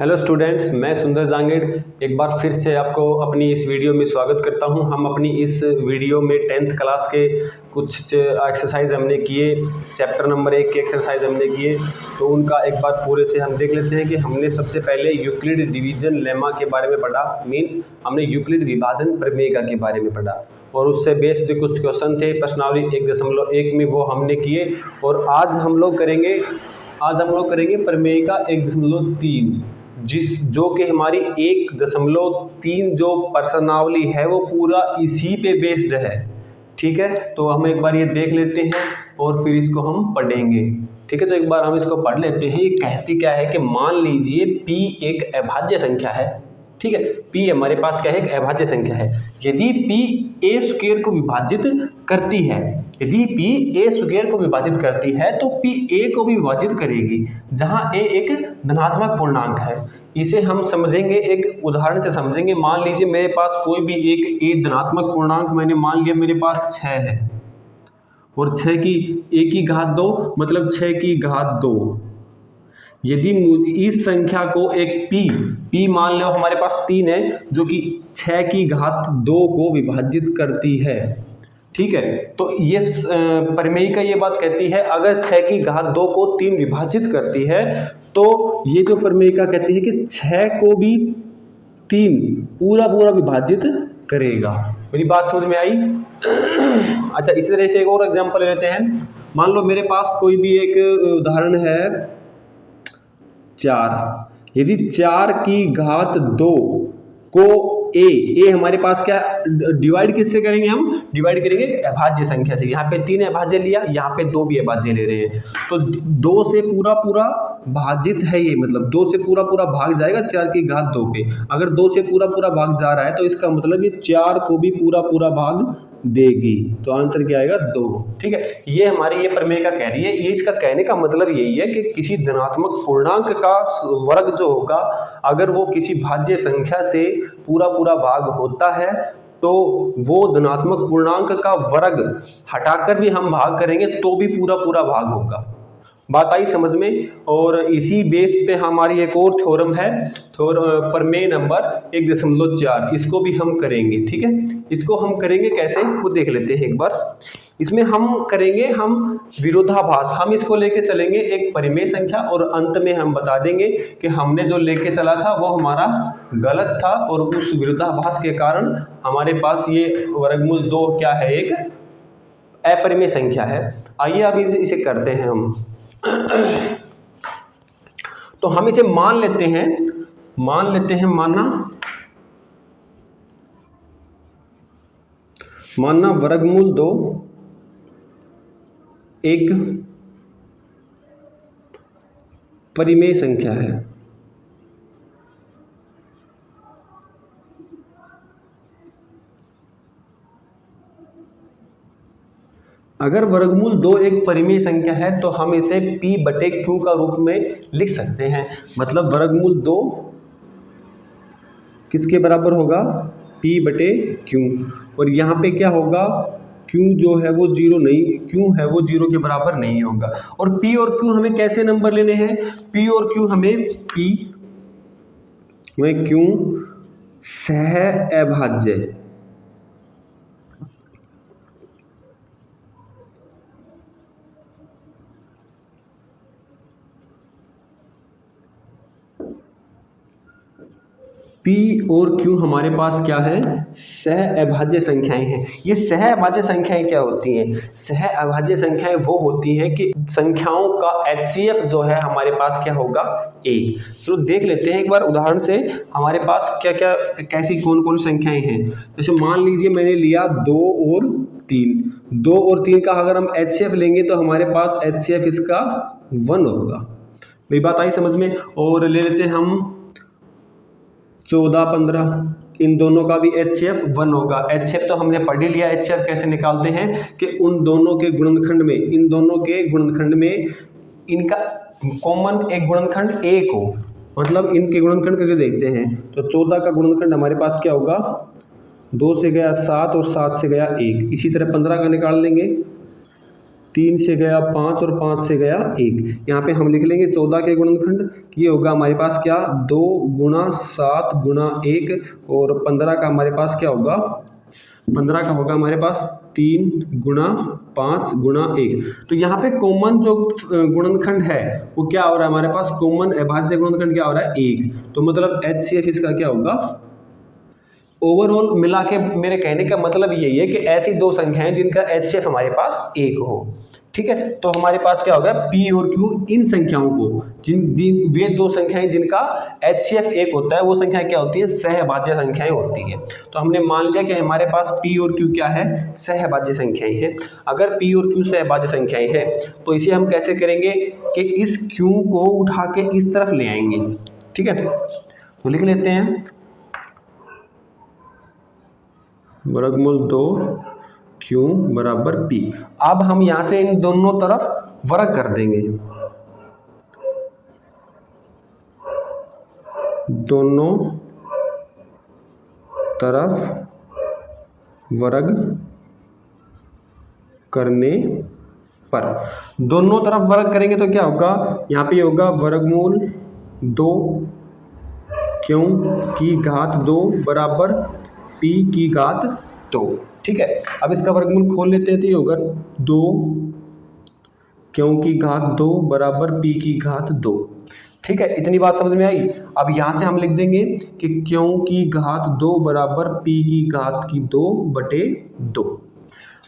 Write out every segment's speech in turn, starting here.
Hello students, मैं सुंदर जांगेड़ एक बार फिर से आपको अपनी इस वीडियो में स्वागत करता हूं। हम अपनी इस वीडियो में 10th क्लास के कुछ एक्सरसाइज हमने किए, चैप्टर नंबर 1 के एक्सरसाइज हमने किए, तो उनका एक बार पूरे से हम देख लेते हैं कि हमने सबसे पहले यूक्लिड डिवीजन लेमा के बारे में पढ़ा। मीन्स हमने यूक्लिड विभाजन प्रमेय के बारे में पढ़ा और उससे बेस्ड कुछ क्वेश्चन थे प्रश्नावली 1.1 में, वो हमने किए। और आज हम लोग करेंगे प्रमेय का 1.3, जो कि हमारी 1.3 जो प्रश्नावली है वो पूरा इसी पे बेस्ड है। ठीक है, तो हम एक बार ये देख लेते हैं और फिर इसको हम पढ़ेंगे। ठीक है, तो एक बार हम इसको पढ़ लेते हैं। ये कहती क्या है कि मान लीजिए P एक अभाज्य संख्या है। ठीक है, P हमारे पास क्या है, एक अभाज्य संख्या है। यदि P a स्क्वायर को विभाजित करती है, यदि P a स्क्वायर को विभाजित करती है तो P a को भी विभाजित करेगी, जहां a एक धनात्मक पूर्णांक है। इसे हम समझेंगे, एक उदाहरण से समझेंगे। मान लीजिए मेरे पास कोई भी एक a धनात्मक पूर्णांक, मैंने मान लिया मेरे पास 6 है और 6 की a की घात 2 मतलब 6 की घात 2। यदि इस संख्या को एक P मान लो हमारे पास 3 है, जो कि 6 की घात 2 को विभाजित करती है। ठीक है, तो ये प्रमेय का ये बात कहती है, अगर 6 की घात 2 को 3 विभाजित करती है तो ये जो प्रमेय का कहती है कि 6 को भी 3 पूरा विभाजित करेगा। मेरी बात समझ में आई? अच्छा, इसी तरह से एक और एग्जांपल लेते हैं। मान लो मेरे पास कोई भी एक उदाहरण है 4। यदि 4 की घात 2 को ए हमारे पास क्या डिवाइड किससे करेंगे, हम डिवाइड करेंगे अभाज्य संख्या से। यहाँ पे 3 अभाज्य लिया, यहाँ पे 2 भी अभाज्य ले रहे हैं, तो 2 से पूरा भाजित है ये, मतलब 2 से पूरा भाग जाएगा 4 की घात 2 पे। अगर 2 से पूरा भाग जा रहा है तो इसका मतलब ये 4 को भी पूरा भाग देगी, तो आंसर क्या आएगा 2। ठीक है, ये हमारी ये प्रमेय का कह रही है। ये इसका कहने का मतलब यही है कि किसी धनात्मक पूर्णांक का वर्ग जो होगा, अगर वो किसी भाज्य संख्या से पूरा भाग होता है तो वो धनात्मक पूर्णांक का वर्ग हटाकर भी हम भाग करेंगे तो भी पूरा भाग होगा। बात आई समझ में? और इसी बेस पे हमारी एक और थ्योरम है, प्रमेय नंबर 1.4, इसको भी हम करेंगे। ठीक है, इसको हम करेंगे कैसे वो देख लेते हैं एक बार। इसमें हम करेंगे विरोधाभास। हम इसको लेके चलेंगे एक परिमेय संख्या और अंत में हम बता देंगे कि हमने जो लेके चला था वो हमारा गलत था और उस विरोधाभास के कारण हमारे पास ये वर्गमूल 2 क्या है, एक अपरिमेय संख्या है। आइए अभी इसे करते हैं हम। तो हम इसे मान लेते हैं मानना वर्गमूल 2 एक परिमेय संख्या है। अगर वर्गमूल 2 एक परिमेय संख्या है तो हम इसे P/Q का रूप में लिख सकते हैं। मतलब वर्गमूल 2 किसके बराबर होगा, P/Q। और यहाँ पे क्या होगा, Q जो है वो 0 के बराबर नहीं होगा। और P और Q हमें कैसे नंबर लेने हैं, P और Q हमें Q सह अभाज्य P और Q हमारे पास क्या है, सह अभाज्य संख्याएं हैं। ये सह अभाज्य संख्याएं क्या होती हैं? सह अभाज्य संख्याएं वो होती हैं कि संख्याओं का HCF जो है हमारे पास क्या होगा, 1। चलो देख लेते हैं एक बार उदाहरण से हमारे पास क्या कैसी कौन संख्याएं हैं। जैसे मान लीजिए मैंने लिया 2 और 3 का अगर हम HCF लेंगे तो हमारे पास HCF इसका 1 होगा। मेरी बात आई समझ में? और ले लेते हैं हम 14, 15, इन दोनों का भी HCF 1 होगा। HCF तो हमने पढ़ ही लिया, HCF कैसे निकालते हैं कि इन दोनों के गुणनखंड में इनका कॉमन एक गुणनखंड 1 हो, मतलब इनके गुणनखंड करके देखते हैं। तो 14 का गुणनखंड हमारे पास क्या होगा, 2 से गया 7 और 7 से गया 1। इसी तरह 15 का निकाल लेंगे, 3 से गया 5 और 5 से गया 1। यहाँ पे हम लिख लेंगे 14 के गुणनखंड, ये होगा हमारे पास क्या 2 गुणा 7 गुणा 1, और 15 का हमारे पास क्या होगा, 15 का होगा हमारे पास 3 गुणा 5 गुणा 1। तो यहाँ पे कॉमन जो गुणनखंड है वो क्या हो रहा है हमारे पास, कॉमन अभाज्य गुणनखंड क्या हो रहा है 1। तो मतलब HCF इसका क्या होगा, ओवरऑल मिला के मेरे कहने का मतलब यही है कि ऐसी दो संख्याएं जिनका HCF हमारे पास 1 हो। ठीक है, तो हमारे पास क्या होगा P और Q, इन संख्याओं को वे दो संख्याएं जिनका HCF 1 होता है वो संख्याएं क्या होती है, सहभाज्य संख्याएं होती है। तो हमने मान लिया कि हमारे पास P और Q क्या है, सहभाज्य संख्याएं हैं। अगर P और Q सहभाज्य संख्याएं हैं तो इसे हम कैसे करेंगे कि इस Q को उठा के इस तरफ ले आएंगे। ठीक है, तो लिख लेते हैं वर्गमूल 2 Q बराबर P। अब हम यहां से इन दोनों तरफ वर्ग कर देंगे, दोनों तरफ वर्ग करने पर, दोनों तरफ वर्ग करेंगे तो क्या होगा, यहाँ पे होगा वर्गमूल 2 Q की घात 2 बराबर P की घात 2। ठीक है, अब इसका वर्गमूल खोल लेते हैं तो ये होगा 2 Q की घात 2 बराबर P की घात 2। ठीक है, इतनी बात समझ में आई। अब यहां से हम लिख देंगे कि Q की घात 2 बराबर P की घात की 2 बटे 2।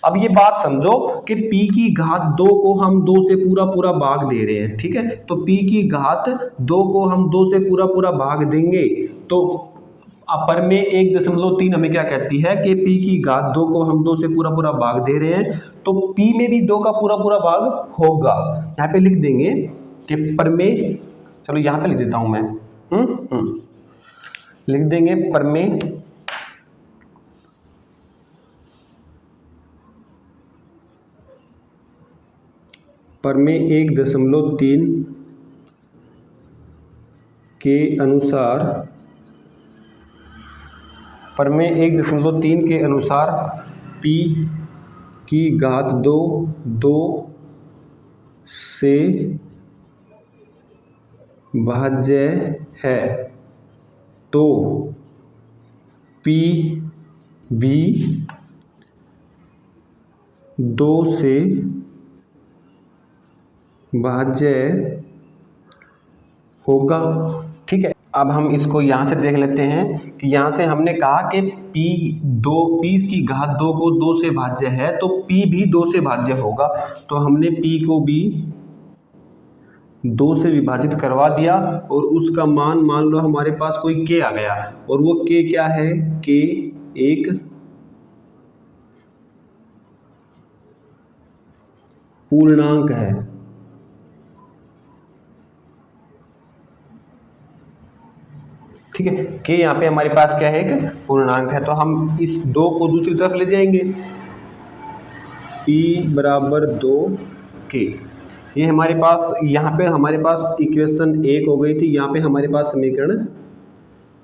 अब ये बात समझो कि P की घात 2 को हम 2 से पूरा पूरा भाग दे रहे हैं। ठीक है, तो P की घात 2 को हम 2 से पूरा पूरा भाग देंगे तो अपर में 1.3 हमें क्या कहती है कि P की घात 2 को हम 2 से पूरा पूरा भाग दे रहे हैं तो P में भी 2 का पूरा पूरा भाग होगा। यहाँ पे लिख देंगे कि पर में, चलो यहाँ पे लिख देता हूं मैं, लिख देंगे पर में पर में 1.3 के अनुसार, पर में 1.3 के अनुसार P की घात 2 2 से भाज्य है तो P भी 2 से भाज्य होगा। ठीक है, अब हम इसको यहाँ से देख लेते हैं कि यहाँ से हमने कहा कि P की घात 2 को 2 से भाज्य है तो P भी 2 से भाज्य होगा। तो हमने P को भी 2 से विभाजित करवा दिया और उसका मान मान लो हमारे पास कोई K आ गया और वो K क्या है, K एक पूर्णांक है। ठीक है, K यहाँ पे हमारे पास क्या है, एक पूर्णांक है। तो हम इस 2 को दूसरी तरफ ले जाएंगे, P बराबर 2K। ये हमारे पास, यहाँ पे हमारे पास इक्वेशन 1 हो गई थी, यहाँ पे हमारे पास समीकरण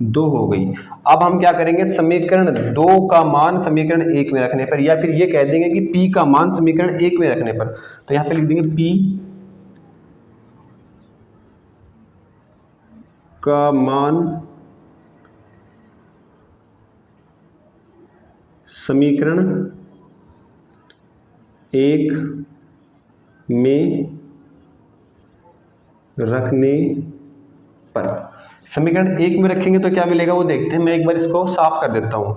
2 हो गई। अब हम क्या करेंगे, समीकरण 2 का मान समीकरण 1 में रखने पर, या फिर ये कह देंगे कि P का मान समीकरण 1 में रखने पर, तो यहाँ पे लिख देंगे P का मान समीकरण 1 में रखने पर। समीकरण 1 में रखेंगे तो क्या मिलेगा वो देखते हैं। मैं एक बार इसको साफ कर देता हूं।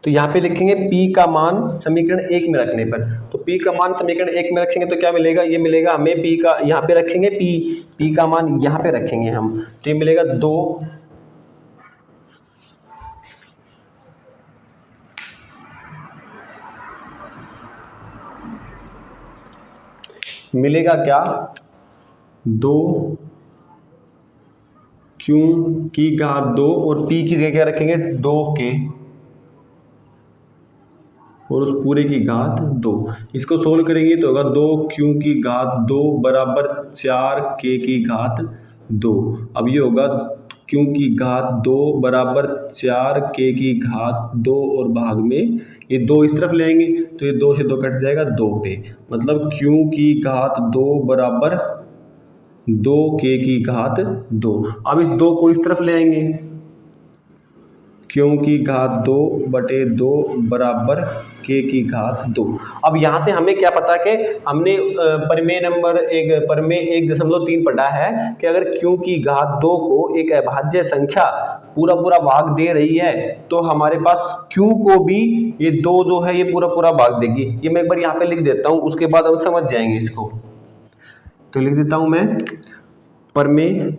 तो यहाँ पे लिखेंगे P का मान समीकरण 1 में रखने पर। तो P का मान समीकरण 1 में रखेंगे तो क्या मिलेगा, ये मिलेगा हमें P का, यहाँ पे रखेंगे P का मान यहाँ पे रखेंगे हम, तो ये मिलेगा 2 मिलेगा क्या, 2 Q की घात 2 और P की जगह क्या रखेंगे 2K और उस पूरे की घात 2। इसको सोल्व करेंगे तो होगा 2Q की घात 2 बराबर 4K की घात 2। अब ये होगा q की घात 2 बराबर 4k की घात 2 और भाग में ये 2 इस तरफ लेंगे तो ये 2 से 2 कट जाएगा 2 पे, मतलब q की घात 2 बराबर 2k की घात 2। अब इस 2 को इस तरफ ले आएंगे, q की घात 2 बटे 2 बराबर k की घात 2। अब यहाँ से हमें क्या पता कि हमने प्रमेय नंबर 1.3 पढ़ा है कि अगर q की घात 2 को एक अभाज्य संख्या पूरा पूरा भाग दे रही है तो हमारे पास q को भी ये 2 जो है ये पूरा पूरा भाग देगी। ये मैं एक बार यहाँ पे लिख देता हूँ, उसके बाद हम समझ जाएंगे इसको। तो लिख देता हूँ मैं, प्रमेय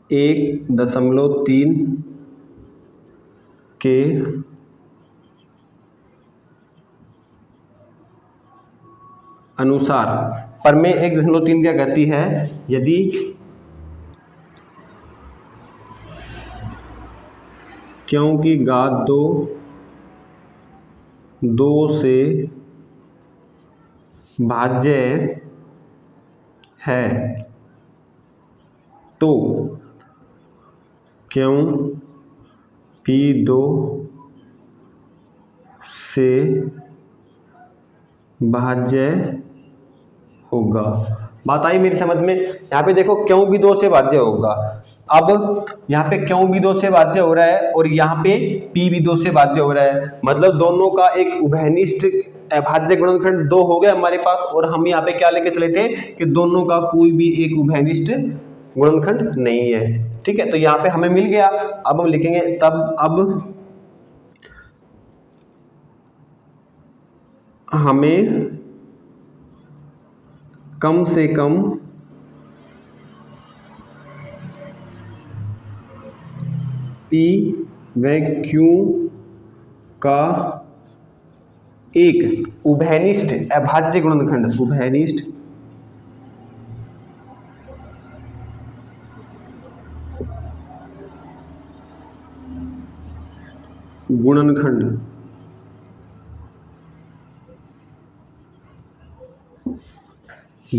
1.3 के अनुसार, प्रमेय 1.3 क्या कहती है, यदि q की घात 2 से भाज्य है तो q p2 से भाज्य होगा। बात आई मेरी समझ में? यहाँ पे देखो क्यों भी 2 से भाज्य होगा। अब यहाँ पे क्यों भी 2 से भाज्य हो रहा है और यहाँ पे p भी 2 से भाज्य हो रहा है, मतलब दोनों का एक उभयनिष्ठ अभाज्य गुणनखंड 2 हो गया हमारे पास। और हम यहाँ पे क्या लेके चले थे कि दोनों का कोई भी एक उभयनिष्ठ गुणनखंड नहीं है। ठीक है, तो यहाँ पे हमें मिल गया। अब हम लिखेंगे तब अब हमें कम से कम P व Q का एक उभयनिष्ठ अभाज्य गुणनखंड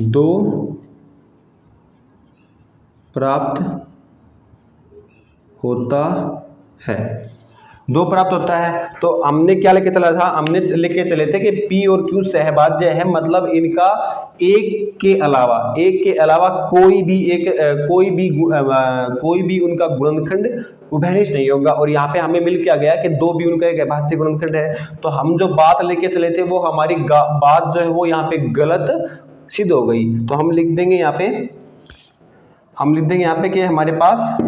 दो प्राप्त होता है। तो हमने क्या लेके चला था, हमने लेके चले थे कि P और Q सहभाज्य है, मतलब इनका एक के अलावा कोई भी उनका गुणनखंड उभयनिष्ठ नहीं होगा। और यहाँ पे हमें मिल क्या गया कि 2 भी उनका एक अभाज्य गुणनखंड है। तो हम जो बात लेके चले थे वो हमारी बात जो है वो यहाँ पे गलत सिद्ध हो गई। तो हम लिख देंगे यहाँ पे कि हमारे पास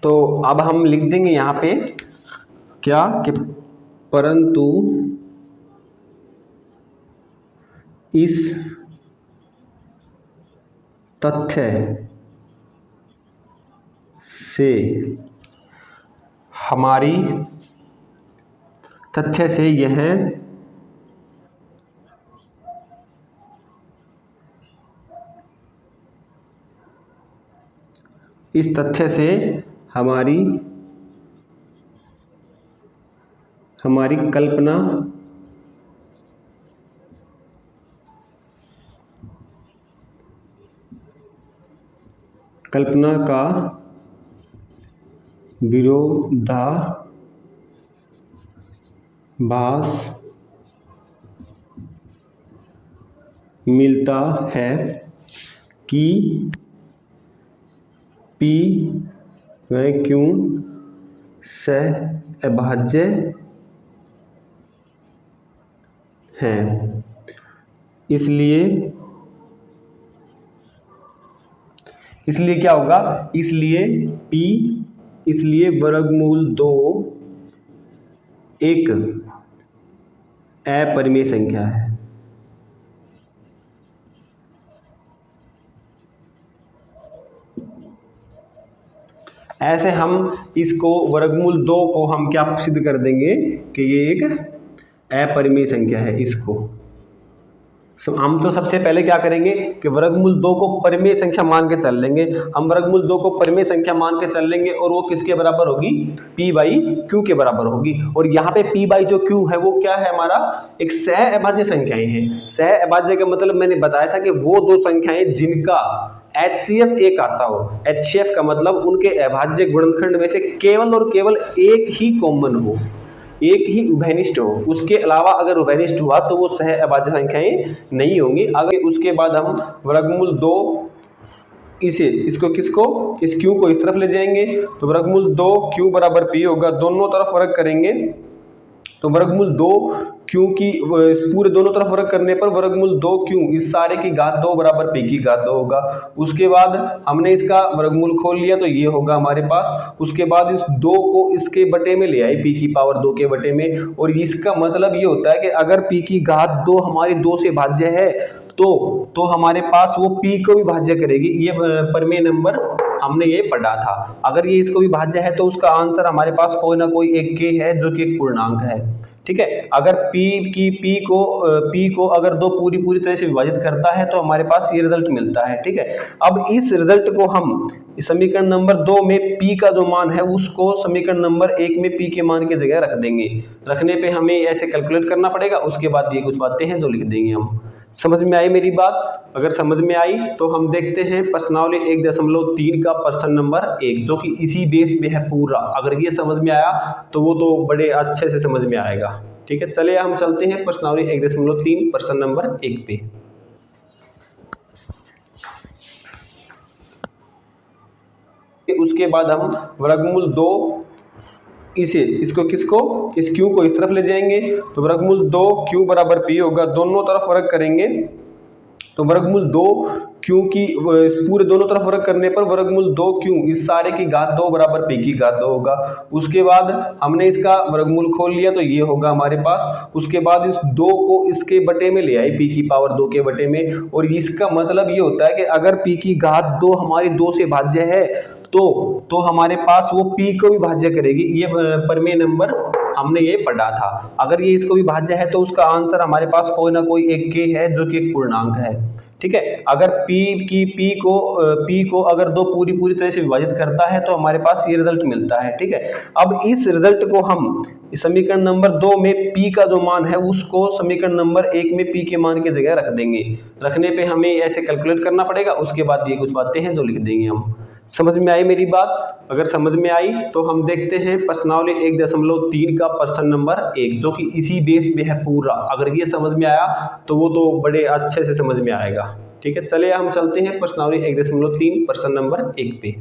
तो अब हम लिख देंगे यहाँ पे क्या कि परंतु इस तथ्य से यह इस तथ्य से हमारी कल्पना का विरोधाभास मिलता है कि P व Q सहअभाज्य हैं। इसलिए क्या होगा, इसलिए वर्गमूल 2 एक अपरिमेय संख्या है। ऐसे हम इसको वर्गमूल 2 को हम क्या सिद्ध कर देंगे कि ये एक अपरिमेय संख्या है। इसको हम तो सबसे पहले क्या करेंगे कि वर्गमूल 2 को परिमेय संख्या मान के चल लेंगे। हम वर्गमूल 2 को परिमेय संख्या मान के चल लेंगे और वो किसके बराबर होगी, p बाई q के बराबर होगी। और यहाँ पे p बाई जो q है वो क्या है, हमारा एक सह अभाज्य संख्याएं हैं। सह अभाज्य का मतलब मैंने बताया था कि वो दो संख्याएं जिनका HCF एक आता हो। HCF का मतलब उनके अभाज्य गुणनखंड में से केवल और केवल एक ही कॉमन हो, एक ही उभयनिष्ठ हो। उसके अलावा अगर उभयनिष्ठ हुआ तो वो सह अभाज्य संख्याएं नहीं होंगी। अगर उसके बाद हम वर्गमूल 2 इसको किसको, इस q को इस तरफ ले जाएंगे तो वर्गमूल 2 q बराबर p होगा। दोनों तरफ वर्ग करेंगे तो वर्गमूल 2 q की पूरे दोनों तरफ वर्ग करने पर वर्गमूल 2 q इस सारे की घात 2 बराबर p की घात 2 होगा। उसके बाद हमने इसका वर्गमूल खोल लिया तो ये होगा हमारे पास। उसके बाद इस 2 को इसके बटे में ले आए, p की पावर 2 के बटे में। और इसका मतलब ये होता है कि अगर p की घात 2 हमारी 2 से भाज्य है तो हमारे पास वो p को भी भाज्य करेगी। ये परिमेय नंबर हमने ये पढ़ा था। अगर ये इसको भी भाज्य है तो उसका आंसर हमारे पास कोई ना कोई एक k है जो कि एक पूर्णांक है। ठीक है, अगर p को अगर 2 पूरी तरह से विभाजित करता है तो हमारे पास ये रिजल्ट मिलता है। ठीक है, अब इस रिजल्ट को हम समीकरण नंबर 2 में p का जो मान है उसको समीकरण नंबर 1 में p के मान की जगह रख देंगे। रखने पे हमें ऐसे कैलकुलेट करना पड़ेगा। उसके बाद ये कुछ बातें हैं जो लिख देंगे हम। समझ में आई मेरी बात? अगर समझ में आई तो हम देखते हैं प्रश्नावली 1.3 का प्रश्न नंबर 1 जो कि इसी बेस पे है पूरा। अगर ये समझ में आया तो वो तो बड़े अच्छे से समझ में आएगा। ठीक है, चलिए हम चलते हैं प्रश्नावली 1.3 प्रश्न नंबर 1 पे। उसके बाद हम वर्गमूल 2 इसको किसको, इस q को इस तरफ ले जाएंगे तो वर्गमूल 2 q बराबर p होगा। दोनों तरफ वर्ग करेंगे तो वर्गमूल 2 q की पूरे दोनों तरफ वर्ग करने पर वर्गमूल 2 q इस सारे की घात 2 बराबर p की घात 2 होगा। उसके बाद हमने इसका वर्गमूल खोल लिया तो ये होगा हमारे पास। उसके बाद इस 2 को इसके बटे में ले आए, p की पावर 2 के बटे में। और इसका मतलब ये होता है कि अगर p की घात 2 हमारी 2 से भाज्य है तो हमारे पास वो p को भी भाज्य करेगी। ये परिमेय नंबर हमने ये पढ़ा था। अगर ये इसको भी भाज्य है तो उसका आंसर हमारे पास कोई ना कोई एक k है जो कि एक पूर्णांक है। ठीक है, अगर p को अगर 2 पूरी तरह से विभाजित करता है तो हमारे पास ये रिजल्ट मिलता है। ठीक है, अब इस रिजल्ट को हम समीकरण नंबर 2 में p का जो मान है उसको समीकरण नंबर 1 में p के मान की जगह रख देंगे। रखने पे हमें ऐसे कैलकुलेट करना पड़ेगा। उसके बाद ये कुछ बातें हैं जो लिख देंगे हम। समझ में आई मेरी बात? अगर समझ में आई तो हम देखते हैं प्रश्नावली 1.3 का प्रश्न नंबर 1 जो कि इसी बेस पे है पूरा। अगर ये समझ में आया तो वो तो बड़े अच्छे से समझ में आएगा। ठीक है, चलिए हम चलते हैं प्रश्नावली 1.3 प्रश्न नंबर 1 पे।